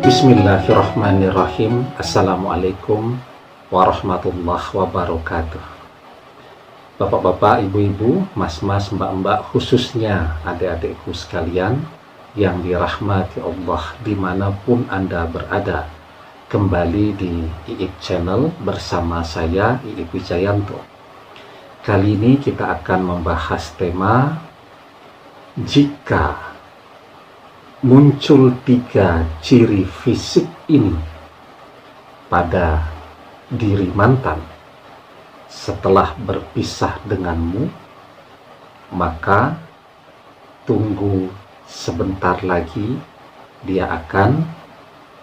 Bismillahirrahmanirrahim. Assalamualaikum warahmatullahi wabarakatuh. Bapak-bapak, ibu-ibu, mas-mas, mbak-mbak, khususnya adik-adikku sekalian yang dirahmati Allah dimanapun Anda berada. Kembali di IIP Channel bersama saya, IIP Wijayanto. Kali ini kita akan membahas tema jika muncul 3 ciri fisik ini pada diri mantan setelah berpisah denganmu, maka tunggu sebentar lagi dia akan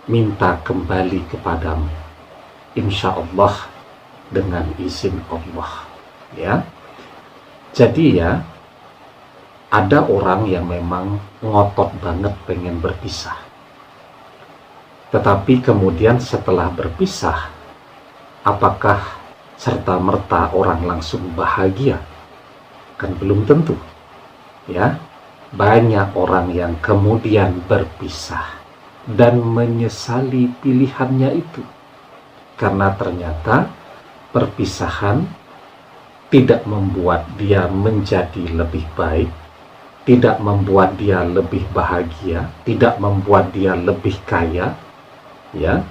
minta kembali kepadamu, insya Allah dengan izin Allah. Ya, jadi ya, ada orang yang memang ngotot banget pengen berpisah. Tetapi kemudian setelah berpisah, apakah serta-merta orang langsung bahagia? Kan belum tentu. Ya, banyak orang yang kemudian berpisah dan menyesali pilihannya itu. Karena ternyata perpisahan tidak membuat dia menjadi lebih baik, tidak membuat dia lebih bahagia, tidak membuat dia lebih kaya, ya.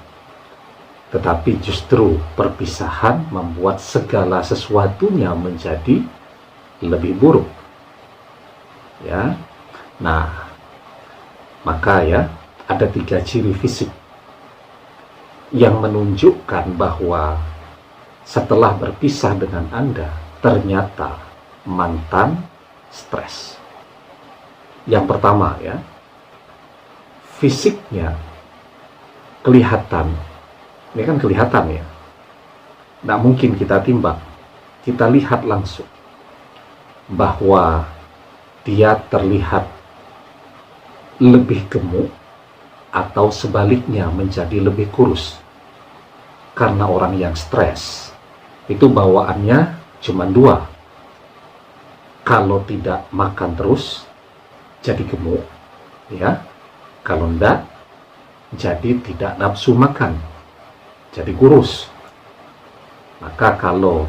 Tetapi justru perpisahan membuat segala sesuatunya menjadi lebih buruk. Ya. Nah, maka ya, ada 3 ciri fisik yang menunjukkan bahwa setelah berpisah dengan Anda, ternyata mantan stres. Yang pertama ya, fisiknya kelihatan. Ini kan kelihatan ya, tidak mungkin kita timbang. Kita lihat langsung bahwa dia terlihat lebih gemuk atau sebaliknya menjadi lebih kurus. Karena orang yang stres itu bawaannya cuma 2. Kalau tidak makan terus jadi gemuk, ya. Kalau enggak, jadi tidak nafsu makan, jadi kurus. Maka kalau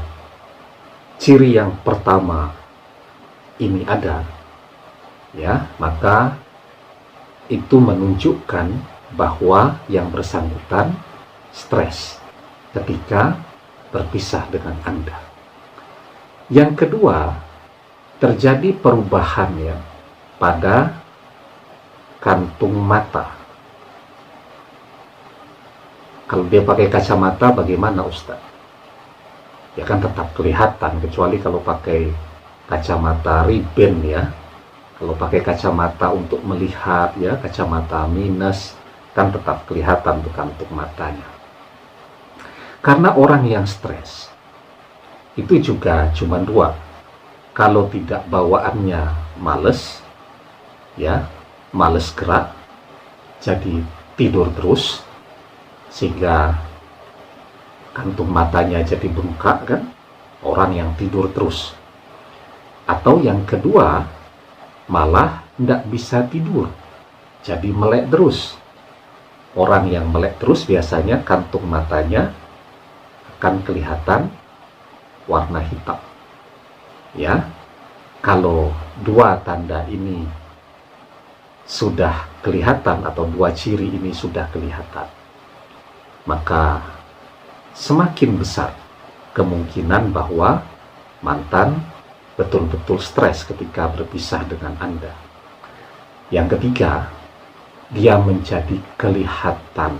ciri yang pertama ini ada, ya, maka itu menunjukkan bahwa yang bersangkutan stres ketika berpisah dengan Anda. Yang kedua, terjadi perubahan ya pada kantung mata. Kalau dia pakai kacamata bagaimana Ustaz? Ya kan tetap kelihatan, kecuali kalau pakai kacamata Ray-Ban ya. Kalau pakai kacamata untuk melihat ya, kacamata minus, kan tetap kelihatan tuh kantung matanya. Karena orang yang stres itu juga cuma 2. Kalau tidak bawaannya males, ya, males gerak, jadi tidur terus, sehingga kantung matanya jadi bengkak kan, orang yang tidur terus. Atau yang kedua, malah tidak bisa tidur, jadi melek terus. Orang yang melek terus biasanya kantung matanya akan kelihatan warna hitam. Ya, kalau 2 tanda ini sudah kelihatan atau 2 ciri ini sudah kelihatan, maka semakin besar kemungkinan bahwa mantan betul-betul stres ketika berpisah dengan Anda. Yang ketiga, dia menjadi kelihatan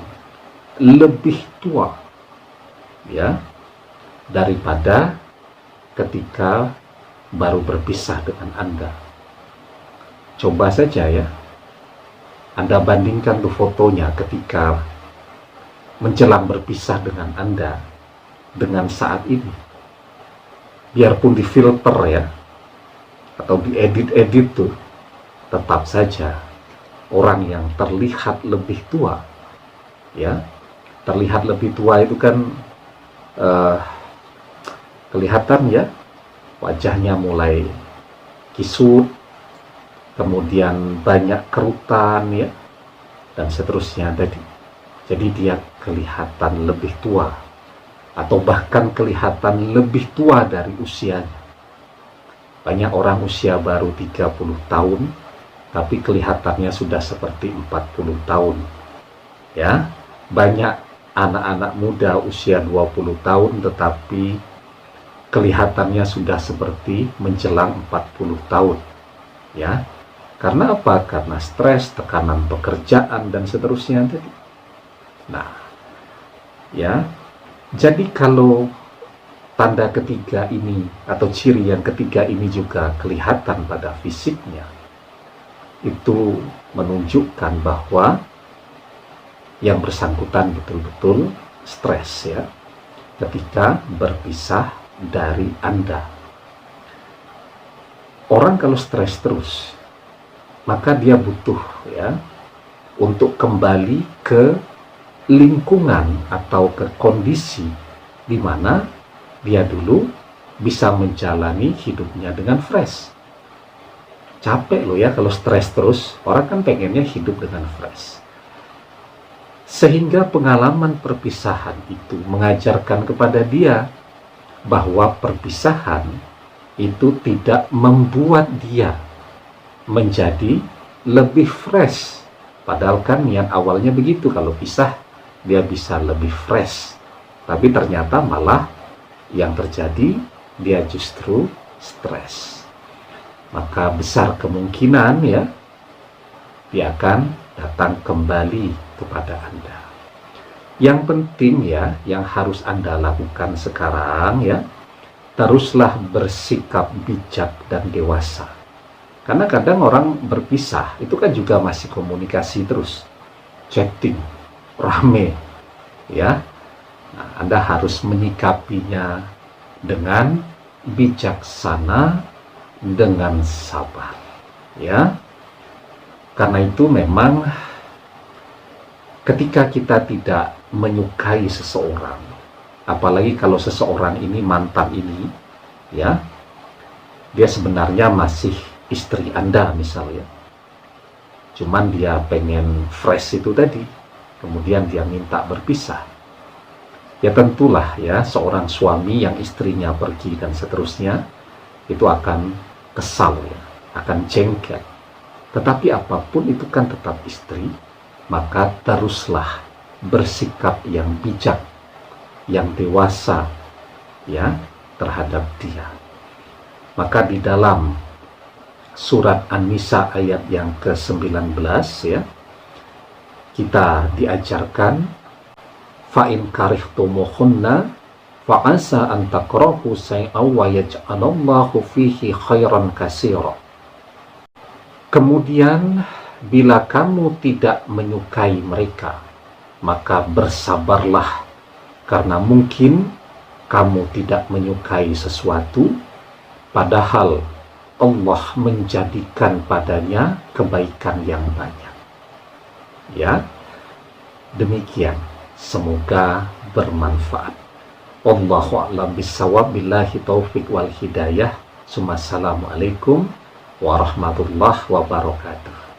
lebih tua ya daripada ketika baru berpisah dengan Anda. Coba saja ya, Anda bandingkan tuh fotonya ketika menjelang berpisah dengan Anda dengan saat ini. Biarpun difilter ya, atau diedit-edit tuh, tetap saja orang yang terlihat lebih tua, ya, terlihat lebih tua itu kan kelihatan ya, wajahnya mulai kisut, kemudian banyak kerutan ya, dan seterusnya tadi. Jadi dia kelihatan lebih tua, atau bahkan kelihatan lebih tua dari usianya. Banyak orang usia baru 30 tahun, tapi kelihatannya sudah seperti 40 tahun. Ya, banyak anak-anak muda usia 20 tahun, tetapi kelihatannya sudah seperti menjelang 40 tahun. Ya, karena apa? Karena stres, tekanan pekerjaan, dan seterusnya. Nah, ya, jadi kalau tanda ketiga ini atau ciri yang ketiga ini juga kelihatan pada fisiknya, itu menunjukkan bahwa yang bersangkutan betul-betul stres ya ketika berpisah dari Anda. Orang kalau stres terus, maka dia butuh ya untuk kembali ke lingkungan atau ke kondisi di mana dia dulu bisa menjalani hidupnya dengan fresh. Capek loh ya kalau stres terus, orang kan pengennya hidup dengan fresh. Sehingga pengalaman perpisahan itu mengajarkan kepada dia bahwa perpisahan itu tidak membuat dia menjadi lebih fresh. Padahal kan niat awalnya begitu, kalau pisah dia bisa lebih fresh. Tapi ternyata malah yang terjadi dia justru stres. Maka besar kemungkinan ya dia akan datang kembali kepada Anda. Yang penting ya, yang harus Anda lakukan sekarang ya, teruslah bersikap bijak dan dewasa. Karena kadang orang berpisah itu kan juga masih komunikasi terus, chatting, rame ya. Nah, Anda harus menyikapinya dengan bijaksana, dengan sabar ya. Karena itu memang ketika kita tidak menyukai seseorang, apalagi kalau seseorang ini mantan ini ya, dia sebenarnya masih istri Anda misalnya, cuman dia pengen fresh itu tadi, kemudian dia minta berpisah. Ya tentulah ya, seorang suami yang istrinya pergi dan seterusnya itu akan kesal ya, akan jengkel. Tetapi apapun itu kan tetap istri, maka teruslah bersikap yang bijak, yang dewasa ya terhadap dia. Maka di dalam surat An-Nisa ayat yang ke-19 ya, kita diajarkan fa in karihtumuhunna fa asa an takrahu shay'an wa yaj'alallahu fihi khairan katsira. Kemudian bila kamu tidak menyukai mereka, maka bersabarlah, karena mungkin kamu tidak menyukai sesuatu, padahal Allah menjadikan padanya kebaikan yang banyak. Ya, demikian. Semoga bermanfaat. Wallahu a'lam bishawab, billahi taufik wal hidayah. Assalamualaikum warahmatullahi wabarakatuh.